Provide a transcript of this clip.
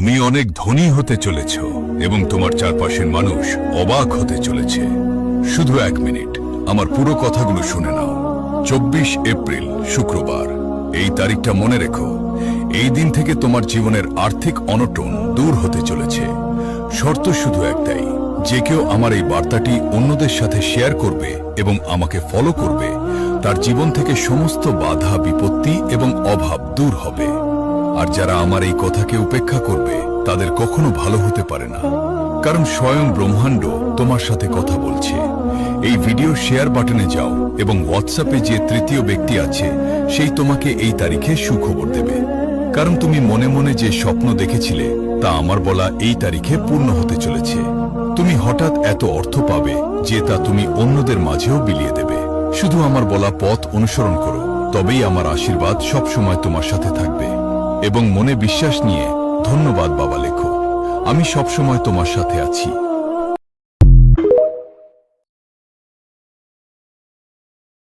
তুমি অনেক ধনী হতে চলেছ এবং তোমার চারপাশের মানুষ অবাক হতে চলেছে। শুধু 1 মিনিট আমার পুরো কথাগুলো শুনে নাও। 24 এপ্রিল শুক্রবার, এই তারিখটা মনে রেখো। এই দিন থেকে তোমার জীবনের আর্থিক অনটন দূর হতে চলেছে। শর্ত শুধু একটাই, যে কেউ আমার এই বার্তাটি অন্যদের সাথে শেয়ার করবে এবং আমাকে ফলো করবে, তার জীবন থেকে সমস্ত বাধা বিপত্তি এবং অভাব দূর হবে। আর যারা আমার এই কথাকে উপেক্ষা করবে তাদের কখনো ভালো হতে পারে না, কারণ স্বয়ং ব্রহ্মাণ্ড তোমার সাথে কথা বলছে। এই ভিডিও শেয়ার বাটনে যাও এবং হোয়াটসঅ্যাপে যে তৃতীয় ব্যক্তি আছে সেই তোমাকে এই তারিখে সুখবর দেবে, কারণ তুমি মনে মনে যে স্বপ্ন দেখেছিলে তা আমার বলা এই তারিখে পূর্ণ হতে চলেছে। তুমি হঠাৎ এত অর্থ পাবে যে তা তুমি অন্যদের মাঝেও বিলিয়ে দেবে। শুধু আমার বলা পথ অনুসরণ করো, তবেই আমার আশীর্বাদ সবসময় তোমার সাথে থাকবে। এবং মনে বিশ্বাস নিয়ে ধন্যবাদ বাবা লেখো, আমি সবসময় তোমার সাথে আছি।